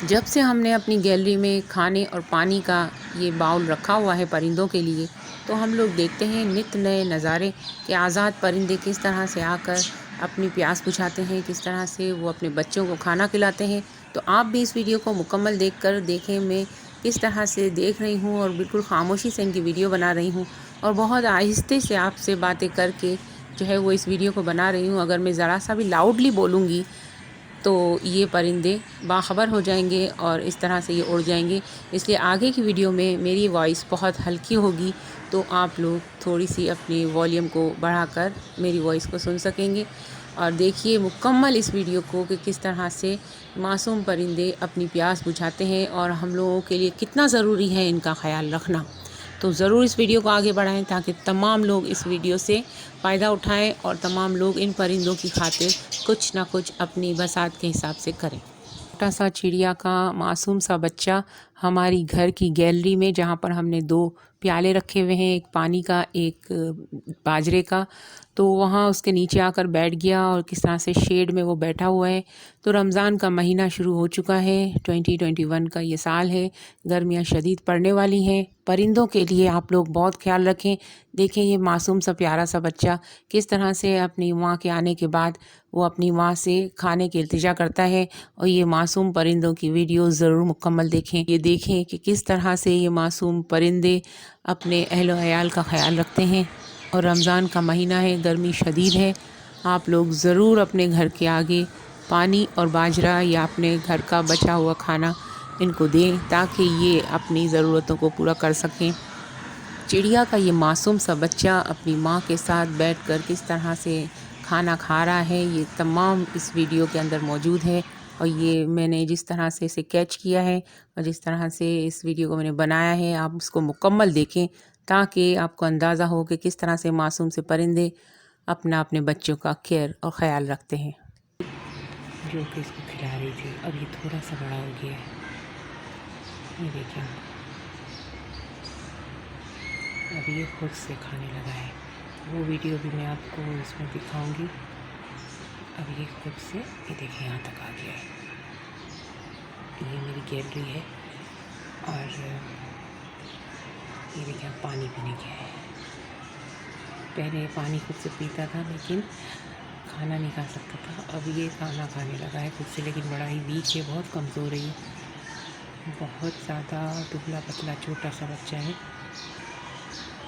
जब से हमने अपनी गैलरी में खाने और पानी का ये बाउल रखा हुआ है परिंदों के लिए, तो हम लोग देखते हैं नित नए नज़ारे कि आज़ाद परिंदे किस तरह से आकर अपनी प्यास बुझाते हैं, किस तरह से वो अपने बच्चों को खाना खिलाते हैं। तो आप भी इस वीडियो को मुकम्मल देखकर देखें मैं किस तरह से देख रही हूँ और बिल्कुल खामोशी से इनकी वीडियो बना रही हूँ और बहुत आहिस्ते से आपसे बातें करके जो है वो इस वीडियो को बना रही हूँ। अगर मैं ज़रा सा भी लाउडली बोलूँगी तो ये परिंदे बाखबर हो जाएंगे और इस तरह से ये उड़ जाएंगे। इसलिए आगे की वीडियो में मेरी वॉइस बहुत हल्की होगी, तो आप लोग थोड़ी सी अपनी वॉल्यूम को बढ़ाकर मेरी वॉइस को सुन सकेंगे। और देखिए मुकम्मल इस वीडियो को कि किस तरह से मासूम परिंदे अपनी प्यास बुझाते हैं और हम लोगों के लिए कितना ज़रूरी है इनका ख्याल रखना। तो ज़रूर इस वीडियो को आगे बढ़ाएं ताकि तमाम लोग इस वीडियो से फ़ायदा उठाएं और तमाम लोग इन परिंदों की खातिर कुछ ना कुछ अपनी बसात के हिसाब से करें। छोटा सा चिड़िया का मासूम सा बच्चा हमारी घर की गैलरी में, जहाँ पर हमने 2 प्याले रखे हुए हैं, एक पानी का एक बाजरे का, तो वहाँ उसके नीचे आकर बैठ गया और किस तरह से शेड में वो बैठा हुआ है। तो रमज़ान का महीना शुरू हो चुका है, 2021 का ये साल है, गर्मियाँ शदीद पड़ने वाली हैं। परिंदों के लिए आप लोग बहुत ख्याल रखें। देखें ये मासूम सा प्यारा सा बच्चा किस तरह से अपनी माँ के आने के बाद वो अपनी माँ से खाने की इल्तिजा करता है। और ये मासूम परिंदों की वीडियो ज़रूर मुकम्मल देखें। ये देखें कि किस तरह से ये मासूम परिंदे अपने अहलो अयाल का ख्याल रखते हैं। और रमज़ान का महीना है, गर्मी शदीद है। आप लोग ज़रूर अपने घर के आगे पानी और बाजरा या अपने घर का बचा हुआ खाना इनको दें ताकि ये अपनी ज़रूरतों को पूरा कर सकें। चिड़िया का ये मासूम सा बच्चा अपनी माँ के साथ बैठकर किस तरह से खाना खा रहा है, ये तमाम इस वीडियो के अंदर मौजूद है। और ये मैंने जिस तरह से इसे कैच किया है और जिस तरह से इस वीडियो को मैंने बनाया है, आप उसको मुकम्मल देखें ताकि आपको अंदाज़ा हो कि किस तरह से मासूम से परिंदे अपने बच्चों का केयर और ख़्याल रखते हैं। जो कि इसको खिला रही थी, अब ये थोड़ा सा बड़ा हो गया है, ये देखिए अब ये खुद से खाने लगा है। वो वीडियो भी मैं आपको इसमें दिखाऊंगी। अब ये खुद से ये देखिए यहाँ तक आ गया है। ये मेरी गैलरी है और ये देखिए पानी पीने गया है। पहले पानी खुद से पीता था लेकिन खाना नहीं खा सकता था, अब ये खाना खाने लगा है खुद से, लेकिन बड़ा ही वीक है, बहुत कमज़ोर है, बहुत ज़्यादा दुबला पतला छोटा सा बच्चा है।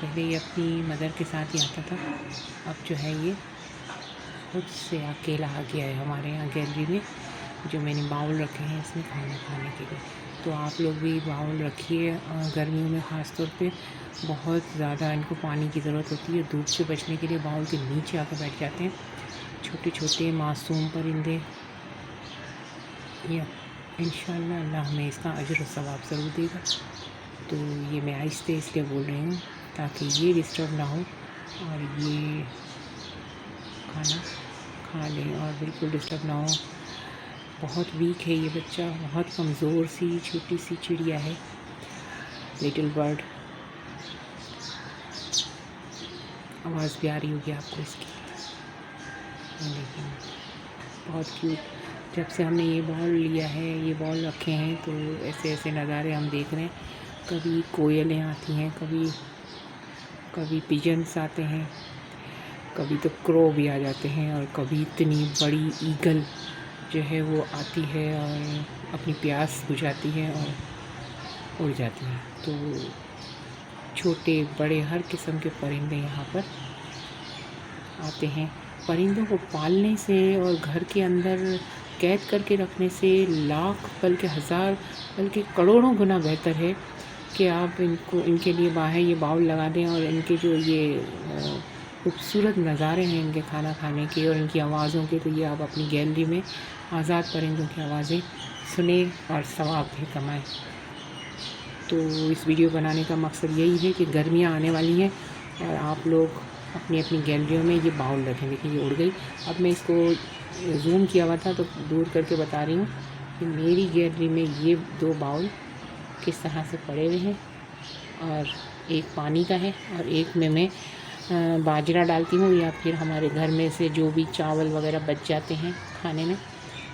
पहले ये अपनी मदर के साथ ही आता था, अब जो है ये खुद से अकेला आ गया है हमारे यहाँ गैलरी में। जो मैंने बाउल रखे हैं इसमें खाना खाने के लिए, तो आप लोग भी बाउल रखिए। गर्मियों में ख़ास तौर पे बहुत ज़्यादा इनको पानी की ज़रूरत होती है। धूप से बचने के लिए बाउल के नीचे आकर बैठ जाते हैं छोटे छोटे मासूम परिंदे। या इंशाअल्लाह अल्लाह हमें इसका अजर और सवाब ज़रूर देगा। तो ये मैं आहिस्ते इसलिए बोल रही हूँ ताकि ये डिस्टर्ब ना हो और ये खाना खा लें और बिल्कुल डिस्टर्ब ना हो। बहुत वीक है ये बच्चा, बहुत कमज़ोर सी छोटी सी चिड़िया है, लिटिल बर्ड। आवाज़ भी आ रही होगी आपको इसकी, लेकिन बहुत क्यूट। जब से हमने ये बॉल लिया है, ये बॉल रखे हैं, तो ऐसे ऐसे नज़ारे हम देख रहे हैं। कभी कोयलें आती हैं, कभी पिजन्स आते हैं, कभी तो क्रो भी आ जाते हैं और कभी इतनी बड़ी ईगल जो है वो आती है और अपनी प्यास बुझाती है और उड़ जाती है। तो छोटे बड़े हर किस्म के परिंदे यहाँ पर आते हैं। परिंदों को पालने से और घर के अंदर कैद करके रखने से लाख बल्कि हज़ार बल्कि करोड़ों गुना बेहतर है कि आप इनके लिए बाहर ये बाउल लगा दें और इनके जो ये खूबसूरत नज़ारे हैं इनके खाना खाने के और इनकी आवाज़ों के, तो ये आप अपनी गैलरी में आज़ाद परिंदों की आवाज़ें सुने और सवाब भी कमाएं। तो इस वीडियो बनाने का मकसद यही है कि गर्मियाँ आने वाली हैं और आप लोग अपनी अपनी गैलरियों में ये बाउल रखें। देखिए ये उड़ गई। अब मैं इसको जूम किया हुआ था तो दूर करके बता रही हूँ कि मेरी गैलरी में ये 2 बाउल किस तरह से पड़े हुए हैं और एक पानी का है और एक में मैं बाजरा डालती हूँ या फिर हमारे घर में से जो भी चावल वगैरह बच जाते हैं खाने में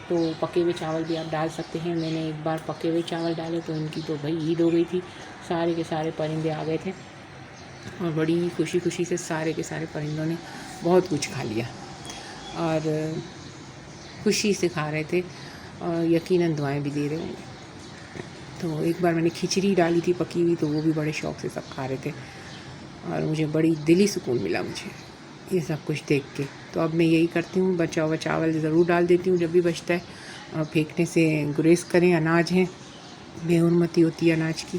तो पके हुए चावल भी आप डाल सकते हैं। मैंने एक बार पके हुए चावल डाले तो इनकी तो भाई ईद हो गई थी, सारे के सारे परिंदे आ गए थे और बड़ी खुशी खुशी से सारे के सारे परिंदों ने बहुत कुछ खा लिया और खुशी से खा रहे थे और यकीनन दुआएं भी दे रहे होंगे। तो एक बार मैंने खिचड़ी डाली थी पकी हुई, तो वो भी बड़े शौक़ से सब खा रहे थे और मुझे बड़ी दिली सुकून मिला मुझे ये सब कुछ देख के। तो अब मैं यही करती हूँ, बचा हुआ चावल ज़रूर डाल देती हूँ जब भी बचता है, और फेंकने से गुरेज करें। अनाज है, बेहुरमती होती है अनाज की,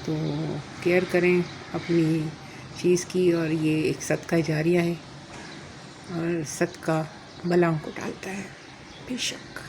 तो केयर करें अपनी चीज़ की। और ये एक सदका जारिया है और सदका बलाओं को टालता है बेशक।